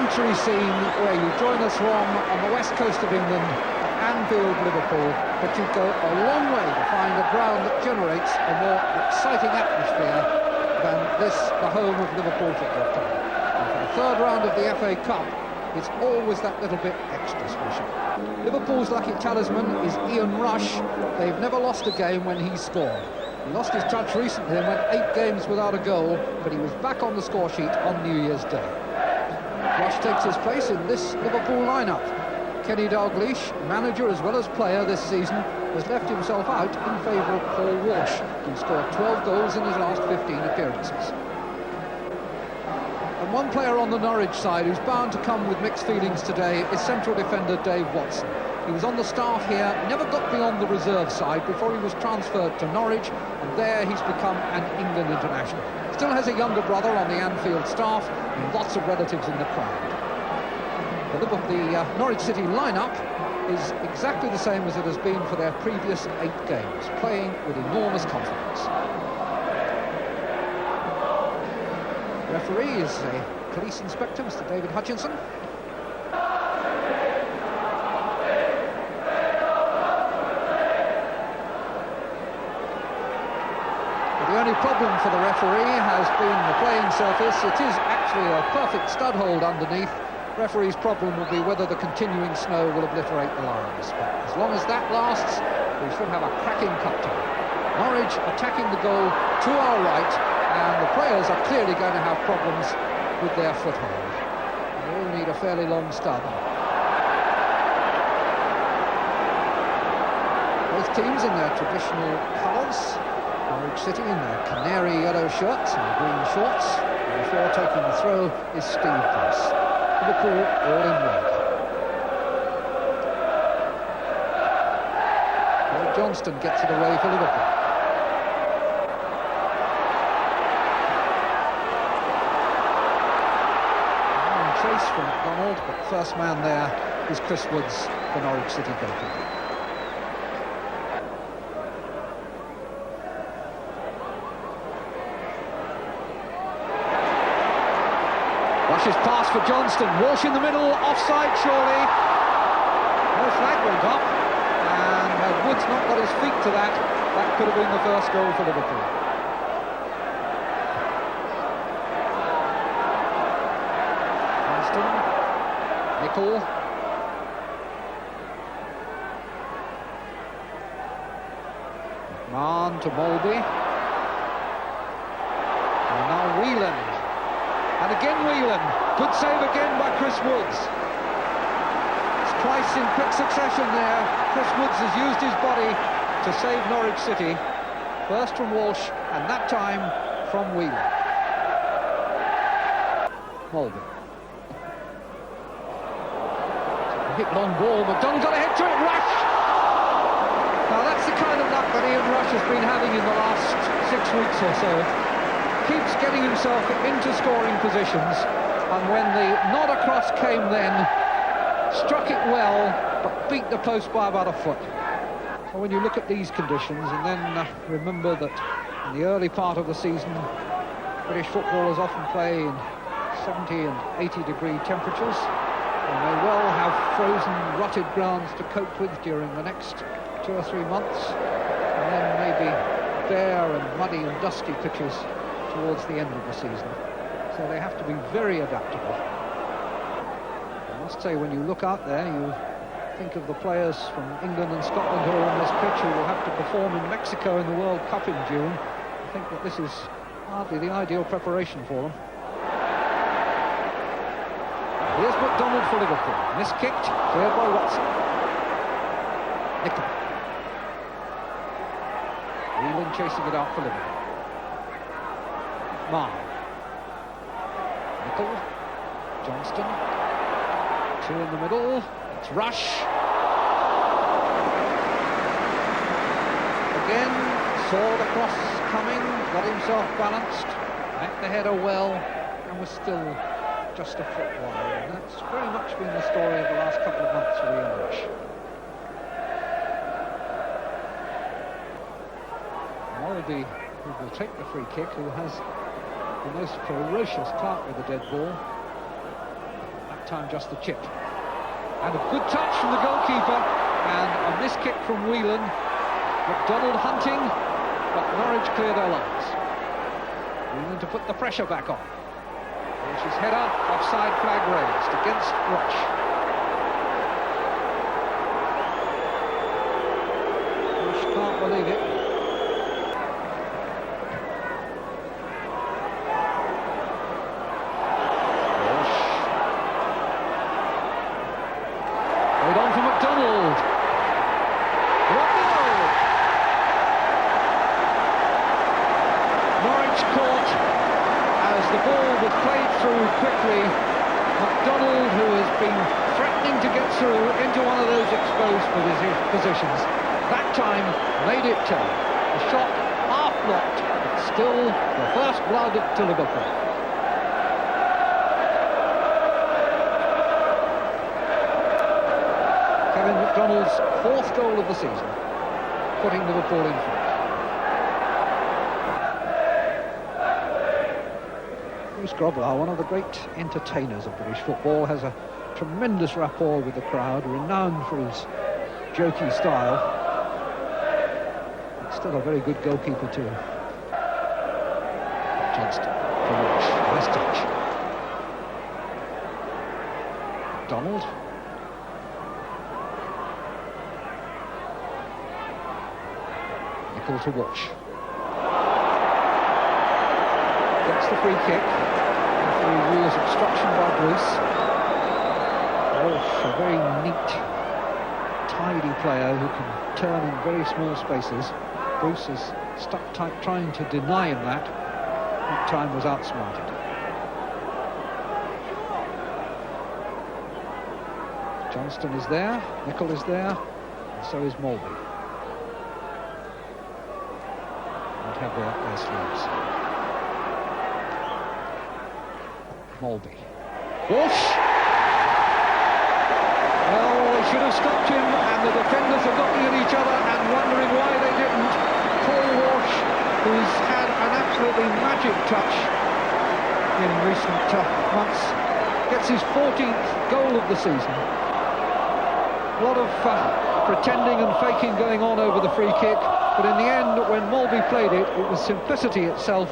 complimentary scene where you join us from on the west coast of England, Anfield, Liverpool, but you go a long way to find a ground that generates a more exciting atmosphere than this, the home of Liverpool Football Club. And for the third round of the FA Cup, it's always that little bit extra special. Liverpool's lucky talisman is Ian Rush. They've never lost a game when he scored. He lost his touch recently and went 8 games without a goal, but he was back on the score sheet on New Year's Day. Rush takes his place in this Liverpool lineup. Kenny Dalglish, manager as well as player this season, has left himself out in favour of Paul Walsh, who scored 12 goals in his last 15 appearances. And one player on the Norwich side who's bound to come with mixed feelings today is central defender Dave Watson. He was on the staff here, never got beyond the reserve side before he was transferred to Norwich, and there he's become an England international. Still has a younger brother on the Anfield staff and lots of relatives in the crowd. The Norwich City lineup is exactly the same as it has been for their previous 8 games, playing with enormous confidence. The referee is a police inspector, Mr. David Hutchinson. The only problem for the referee has been the playing surface. It is actually a perfect stud hold underneath. Referee's problem will be whether the continuing snow will obliterate the lines. But as long as that lasts, we should have a cracking cup tie. Norwich attacking the goal to our right, and the players are clearly going to have problems with their foothold. They all need a fairly long stud. Both teams in their traditional colours. Norwich City in their canary yellow shirts and green shorts. And before taking the throw is Steve Bruce. Liverpool all in red. Well, Johnston gets it away for Liverpool. Chase from McDonald, but first man there is Chris Woods, the Norwich City goalkeeper. Rush's pass for Johnston. Walsh in the middle, offside surely. No flag went up, and had Woods not got his feet to that, that could have been the first goal for Liverpool. Johnston, Nicol. McMahon to Molby. And now Whelan. And again Whelan, good save again by Chris Woods. It's twice in quick succession there. Chris Woods has used his body to save Norwich City. First from Walsh, and that time from Whelan. Molby. Hit long ball, McDonald got a head to it, Rush! Now that's the kind of luck that Ian Rush has been having in the last 6 weeks or so. Keeps getting himself into scoring positions, and when the nod across came then, struck it well, but beat the post by about a foot. So when you look at these conditions, and then remember that in the early part of the season, British footballers often play in 70 and 80 degree temperatures, and may well have frozen, rotted grounds to cope with during the next 2 or 3 months, and then maybe bare and muddy and dusty pitches towards the end of the season. So they have to be very adaptable. I must say, when you look out there, you think of the players from England and Scotland who are on this pitch who will have to perform in Mexico in the World Cup in June. I think that this is hardly the ideal preparation for them. Here's McDonald for Liverpool. Miskicked, cleared by Watson. Nicol. Whelan chasing it out for Liverpool. Marr. Nicol. Johnston. 2 in the middle. It's Rush. Again, saw the cross coming, got himself balanced, met the header well, and was still just a foot wide. And that's very much been the story of the last couple of months for Ian Rush. Molby, who will take the free kick, who has the most ferocious clout with the dead ball. That time just the chip. And a good touch from the goalkeeper, and a missed kick from Whelan. McDonald hunting, but Norwich clear their lines. Whelan to put the pressure back on. Walsh's header, offside flag raised against Rush. Rush can't believe it. On for McDonald. What goal! Norwich caught as the ball was played through quickly. McDonald, who has been threatening to get through into one of those exposed positions, that time made it turn. The shot half blocked, but still the first blood to Liverpool. McDonald's fourth goal of the season, putting Liverpool in front. Bruce Grobbelaar, one of the great entertainers of British football, has a tremendous rapport with the crowd, renowned for his jokey style. But still a very good goalkeeper too. Johnston from Walsh, nice touch. McDonald. To Walsh. Gets the free kick. Referee rules obstruction by Bruce. Walsh, a very neat, tidy player who can turn in very small spaces. Bruce is stuck tight trying to deny him that. That time was outsmarted. Johnston is there, Nicol is there, and so is Mulvey. Have their sleeves. Mulvey. Walsh! Well, they should have stopped him, and the defenders are looking at each other and wondering why they didn't. Paul Walsh, who's had an absolutely magic touch in recent months, gets his 14th goal of the season. A lot of pretending and faking going on over the free kick. But in the end, when Mulvey played it, it was simplicity itself,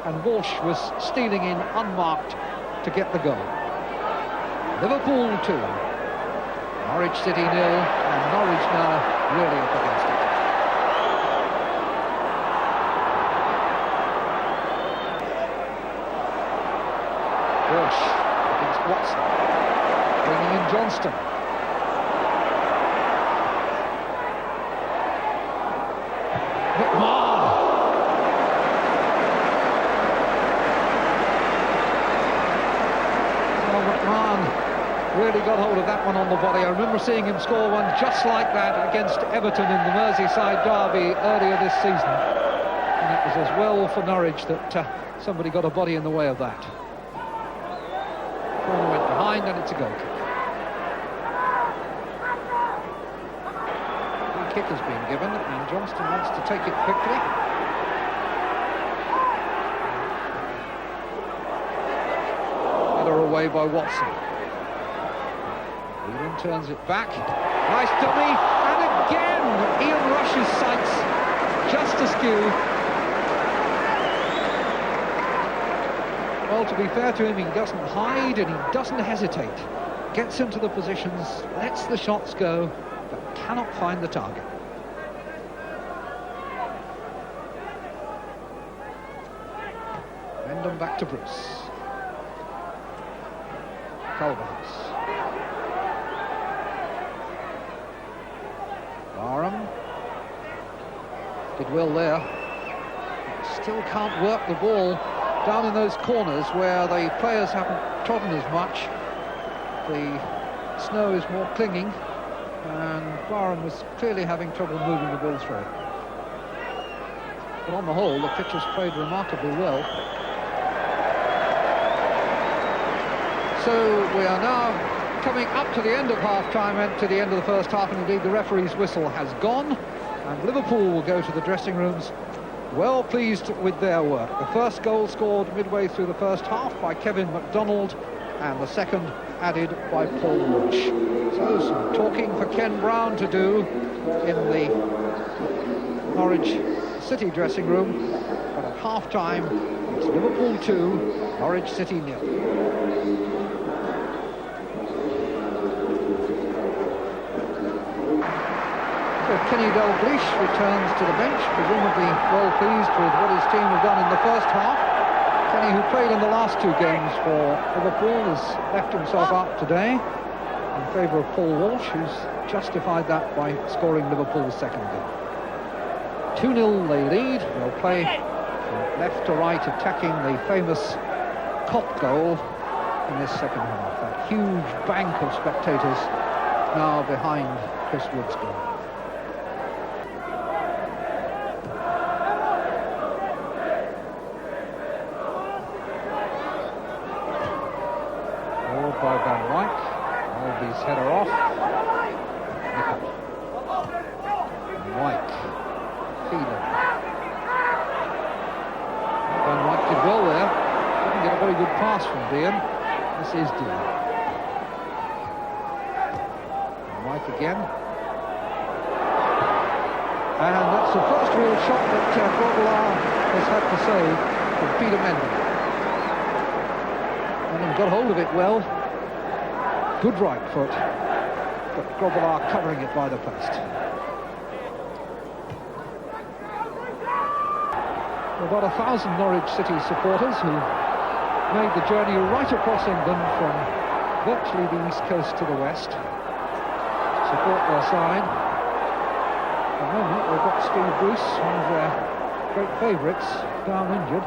and Walsh was stealing in unmarked to get the goal. Liverpool 2, Norwich City 0, and Norwich now really up against it. Walsh against Watson, bringing in Johnston. Really got hold of that one on the body. I remember seeing him score one just like that against Everton in the Merseyside derby earlier this season. And it was as well for Norwich that somebody got a body in the way of that. Corner went behind and it's a goal kick. Free kick has been given and Johnston wants to take it quickly. Header away by Watson. Whelan turns it back. Nice dummy, and again Ian Rush's sights just askew. Well, to be fair to him, he doesn't hide and he doesn't hesitate. Gets into the positions, lets the shots go, but cannot find the target. Wyndham back to Bruce. Culverhouse. Barham did well there. Still can't work the ball down in those corners where the players haven't trodden as much. The snow is more clinging, and Barham was clearly having trouble moving the ball through it. But on the whole, the pitch has played remarkably well. So we are now coming up to the end of half-time and to the end of the first half, and indeed the referee's whistle has gone, and Liverpool will go to the dressing rooms well pleased with their work. The first goal scored midway through the first half by Kevin McDonald, and the second added by Paul Walsh. So some talking for Ken Brown to do in the Norwich City dressing room, but at half-time it's Liverpool 2, Norwich City 0. So Kenny Dalglish returns to the bench, presumably well pleased with what his team have done in the first half. Kenny, who played in the last two games for Liverpool, has left himself out today in favour of Paul Walsh, who's justified that by scoring Liverpool's second goal. 2-0 they lead. They'll play from left to right, attacking the famous Kop goal in this second half. That huge bank of spectators now behind Chris Wood's goal. Forward by Van Wyk. Alby's header off. Nicol. Wyk. Phelan. Van Wyk did well there. Didn't get a very good pass from Dean. This is Dean. Van Wyk again. And that's the first real shot that Grobbelaar has had to save from Peter Mendy. And got hold of it well. Good right foot, but Grobbelaar covering it by the post. About 1,000 Norwich City supporters who made the journey right across England from virtually the east coast to the west to support their side. At the moment they've got Steve Bruce, one of their great favourites, down injured.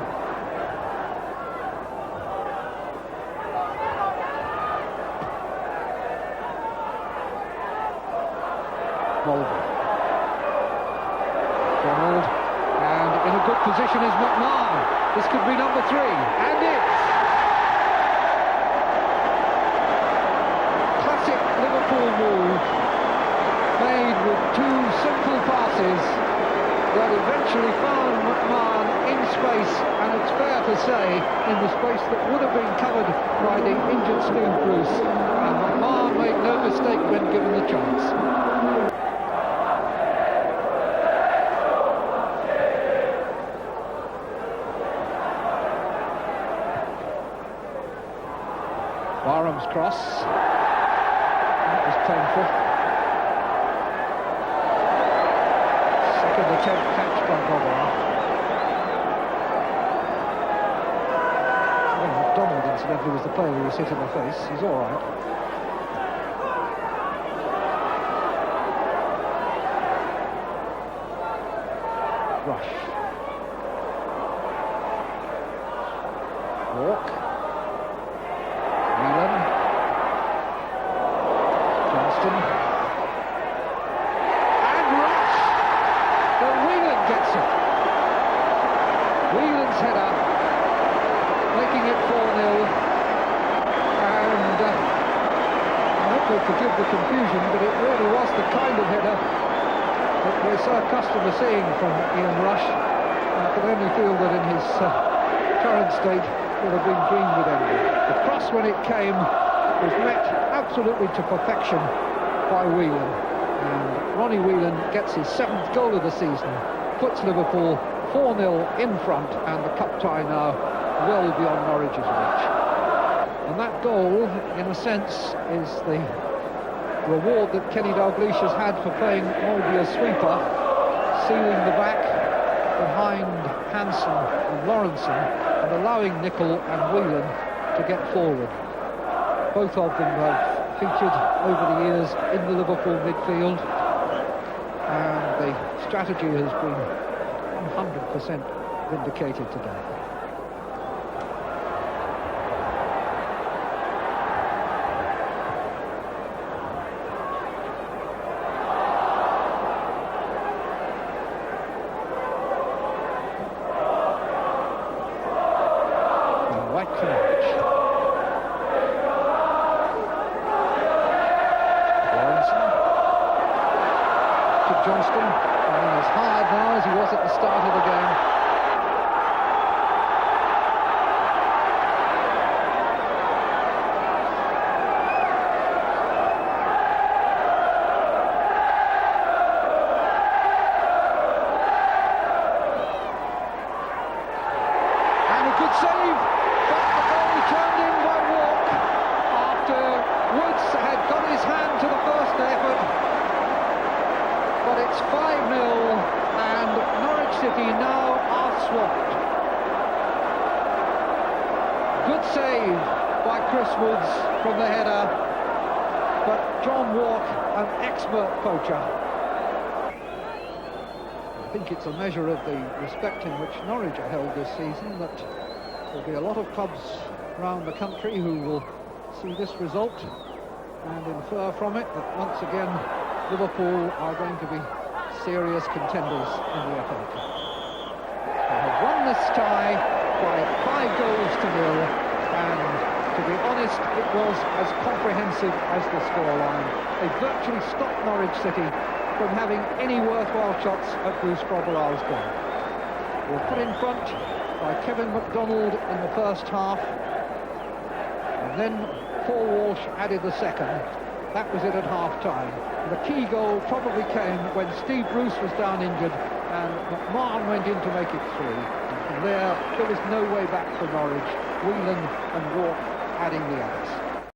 Mulvey. Donald, and in a good position is McMahon. This could be number 3, and it's classic Liverpool move, made with 2 simple passes that eventually found McMahon in space, and it's fair to say in the space that would have been covered by the injured Steve Bruce, and McMahon made no mistake when given the chance. Barham's cross. That was painful. Second attempt catch by Grobbelaar. Well, McDonald, incidentally, was the player who was hit in the face. He's all right. Rush. Walk. And Rush, but Whelan gets it. Whelan's header, making it 4-0. And I hope you'll forgive the confusion, but it really was the kind of header that we're so accustomed to seeing from Ian Rush. I could only feel that in his current state would have been green with envy. The cross, when it came, was met absolutely to perfection by Whelan, and Ronnie Whelan gets his 7th goal of the season, puts Liverpool 4-0 in front, and the cup tie now well beyond Norwich's reach. And that goal, in a sense, is the reward that Kenny Dalglish has had for playing Molby as sweeper, sealing the back behind Hansen and Lawrenson, and allowing Nicol and Whelan to get forward. Both of them have featured over the years in the Liverpool midfield, and the strategy has been 100% vindicated today. And White for Norwich. Johnston, and as hard now as he was at the start of the game. City now are swamped. Good save by Chris Woods from the header, but John Walk, an expert poacher. I think it's a measure of the respect in which Norwich are held this season that there'll be a lot of clubs around the country who will see this result and infer from it that once again Liverpool are going to be serious contenders in the FA Cup. They have won this tie by 5 goals to 0, and to be honest, it was as comprehensive as the scoreline. They virtually stopped Norwich City from having any worthwhile shots at Bruce Grobbelaar's goal. They were put in front by Kevin MacDonald in the first half, and then Paul Walsh added the second. That was it at half-time. The key goal probably came when Steve Bruce was down injured and McMahon went in to make it 3. And from there was no way back for Norwich. Whelan and Walk adding the others.